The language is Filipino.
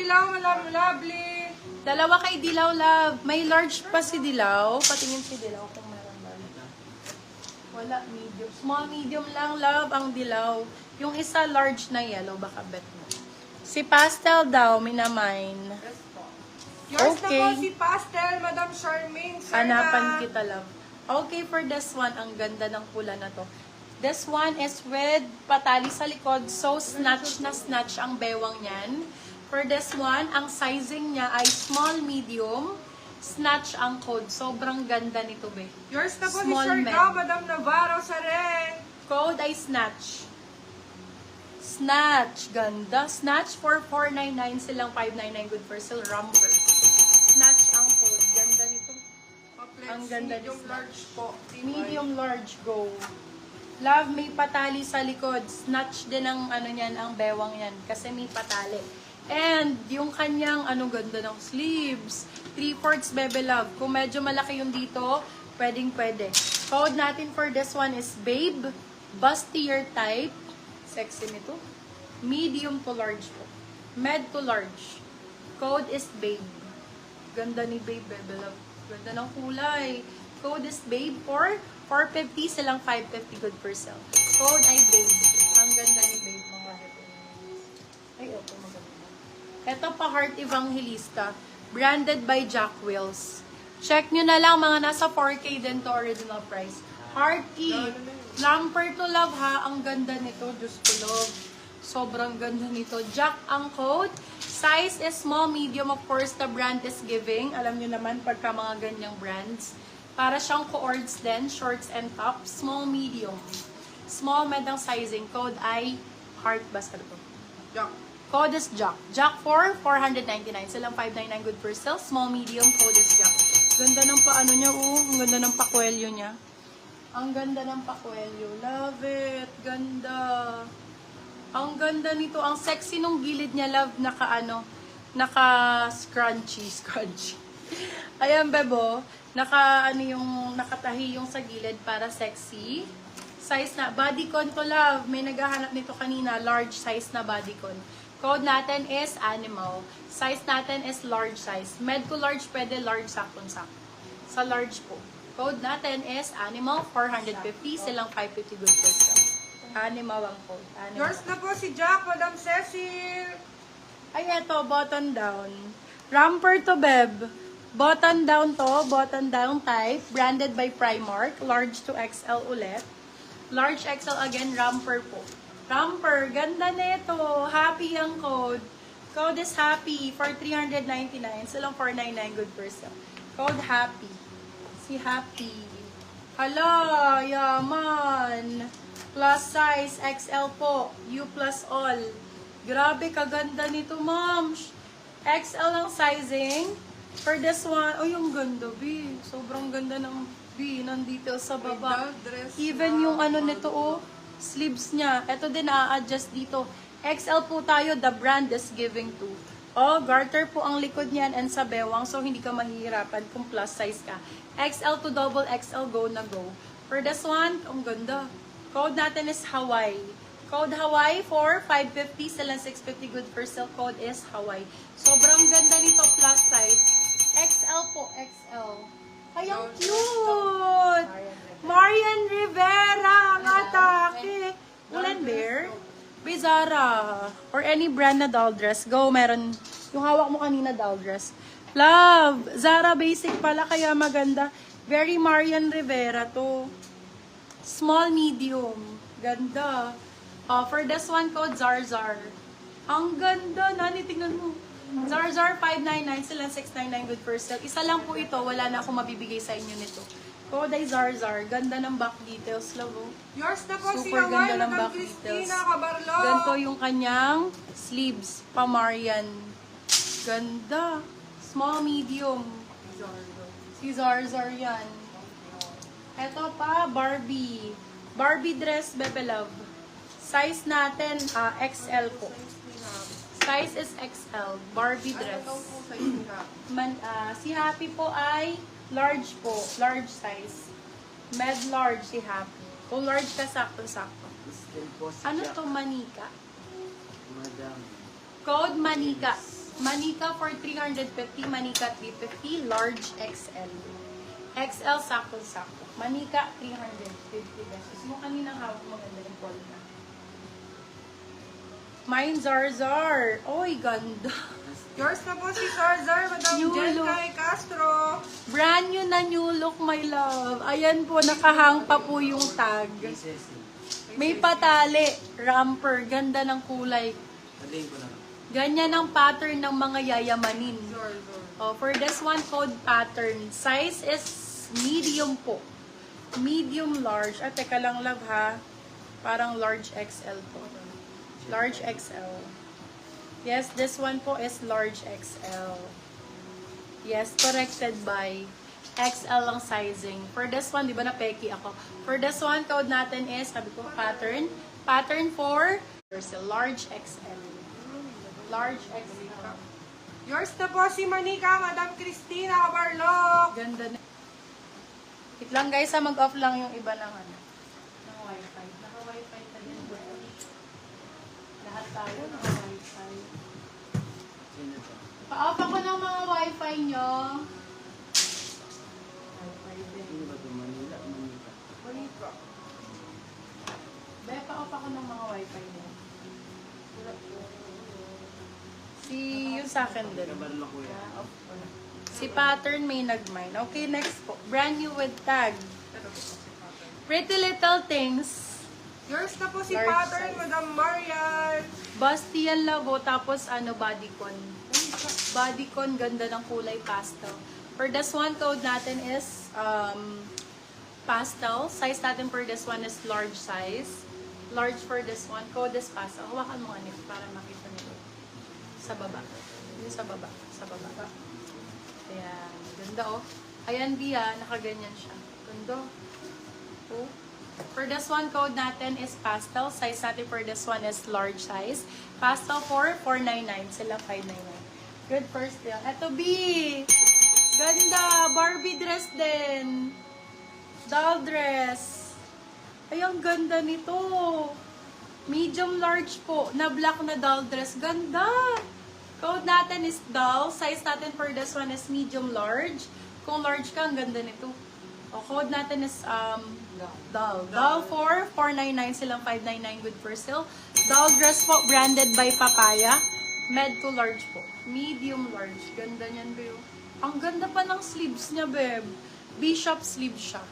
Dilaw, lovely. Dalawa kay Dilaw, love. May large pa si Dilaw. Patingin si Dilaw kung meron ba. Wala, medium. Small, medium lang, love, ang Dilaw. Yung isa, large na yellow. Baka bet mo. Si Pastel daw, minamine. Yes po. Yours Okay. na po si Pastel, Madam Charmaine. Sir Hanapan na. kita, love. Okay, for this one, ang ganda ng pula na to. This one is with patali sa likod. So, snatch na snatch ang bewang niyan. For this one, ang sizing niya ay small, medium. Snatch ang code. Sobrang ganda nito, be. Yours na po si Small Sir men. Gao, Madam Navarro sa rin. Code ay snatch. Snatch. Ganda. Snatch for 499. Silang 599. Good for sale. Romper. Snatch ang code. Ganda nito. Ang ganda medium ni large po. Medium large, go. Love, may patali sa likod. Snatch din ang ano niyan, ang bewang yan. Kasi may patali. And, yung kanyang, ganda ng sleeves. 3/4 bebe love. Kung medyo malaki yung dito, pwedeng-pwede. Code natin for this one is Babe. Bustier type. Sexy nito. Medium to large po. Med to large. Code is Babe. Ganda ni Babe, bebe love. Ganda ng kulay. Code is Babe for 450, silang 550 good for sale. Code ay Babe. Ang ganda ni Babe, mga hepe. Ay, ito maganda. Ito pa Heart Evangelista. Branded by Jack Wills. Check nyo na lang, mga nasa 4K din to original price. Heart E. Lamper to love ha. Ang ganda nito. Diyos ko love. Sobrang ganda nito. Jack ang code. Size is small, medium. Of course, the brand is giving. Alam nyo naman, pagka mga ganyang brands. Para siyang co-ords din. Shorts and tops. Small, medium. Small, med ang sizing. Code ay Heart. Basta ito. Jack. Code is Jack. Jack for 499. Silang 599 good for sale. Small, medium. Code is Jack. Ganda ng paano niya. Ang ganda ng pakwelyo niya. Ang ganda ng pakwelyo. Love it. Ganda. Ang ganda nito. Ang sexy nung gilid niya, love. Naka-scrunchy. Scrunchy. Ayan, bebo. Nakatahi yung sa gilid para sexy. Size na. Bodycon to, love. May naghahanap nito kanina. Large size na bodycon. Code natin is Animal. Size natin is large size. Med to large, pwede large, sakto-sakto. Sa large po. Code natin is Animal, 450. Silang 550 good for sale. Animal ang code. Animal. Yours na po si Jack, Madam Cecil. Ay, eto, button down. Romper to, beb. Button down to, button down type. Branded by Primark. Large to XL ulit. Large XL again, romper po. Romper, ganda nito. Happy ang code. Code is Happy for 399. Silang 499 good for sale. Code Happy. Si Happy. Hala, yaman. Plus size, XL po. U plus all. Grabe, kaganda nito, ma'am. XL ang sizing. For this one, yung ganda, B. Sobrang ganda ng B, ng details sa baba. Even yung nito, sleeves niya. Ito din, adjust dito. XL po tayo, the brand is giving to. Garter po ang likod niyan and sa bewang, so hindi ka mahihirapan kung plus size ka. XL to double XL, go na go. For this one, ang ganda. Code natin is Hawaii. Code Hawaii for 550, silang 650 good for sale. Code is Hawaii. Sobrang ganda nito, plus size. XL po, XL. Ay, ang cute! Marian Rivera ang atake. Pull&Bear. Bizarra. Or any brand na doll dress. Go, meron. Yung hawak mo kanina doll dress. Love. Zara basic pala, kaya maganda. Very Marian Rivera to. Small, medium. Ganda. For this one, code Zarzar. Ang ganda. Nani, tingnan mo. Zarzar 599, silang 699 good for sale. Isa lang po ito, wala na akong mabibigay sa inyo nito. Code ay Zarzar. Ganda ng back details, love. Yours na po si Super Hawaii, ganda ng Madam back details. Christina Cabarlo. Ganito yung kanyang sleeves. Pamarian. Ganda. Small, medium. Si Zarzar yan. Ito pa, Barbie. Barbie dress, bebe love. Size natin, XL po. Size is XL. Barbie dress. Si Happy po ay large po. Large size. Med large si Happy. Kung large ka, sakto-sakto. Ano to, Manika? Madam. Code Manika. Manika for 350, Manika 350, large XL. XL sakto-sakto. Manika 350 pesos. Yung kaninang hawak maganda yung polka. Mine Zarzar. Oy, ganda. Yours na po si Zarzar, Madam New Jen look. Kai Castro. Brand new na new look, my love. Ayan po, nakahang pa po yung tag. May patali, ramper, ganda ng kulay. Ganyan ang pattern ng mga yayamanin. Zarzar. Oh, for this one, code pattern. Size is medium po. Medium large. At teka lang love ha. Parang large XL po. Large XL. Yes, this one po is large XL. Yes, corrected by XL ang sizing. For this one, di ba na-peki ako? For this one, code natin is, sabi ko, pattern. Pattern for large XL. Large XL. Yours na po si Manika, Madam Cristina Cabarlo. Ganda na. Wait lang guys, mag-off lang yung iba ng ano. Ng wifi. Naka-wifi tayo. Lahat tayo naka-wifi. Pa-off ako ng mga wifi nyo. Wifi din. Manika. Be, pa-off ako ng mga wifi nyo. Si yung sa akin din. Off ko na. Si pattern may nag-mine. Okay, next po. Brand new with tag. Pretty Little Things. Yours na po si Large Pattern, size. Madam Marian. Bastian Labo, tapos bodycon. Bodycon, ganda ng kulay pastel. For this one, code natin is pastel. Size natin for this one is large size. Large for this one. Code is pastel. Hawakan mo nga para makita nyo. Sa baba. Yung sa baba. Sa baba. Ayan. Ganda oh. Ayan dia, nakaganyan siya. Ganda. Oh. For this one, code natin is pastel. Size natin for this one is large size. Pastel for 499. Sila 599. Good first deal. Eto B! Ganda! Barbie dress din. Doll dress. Ay, ang ganda nito. Medium large po. Na black na doll dress. Ganda! Code natin is doll. Size natin for this one is medium large. Kung large ka, ang ganda nito. O, code natin is doll. Doll for 499 silang 599 good for sale. Doll dress po, branded by Papaya. Med to large po. Medium large. Ganda niyan, Beo. Ang ganda pa ng sleeves niya, beb. Bishop sleeves siya.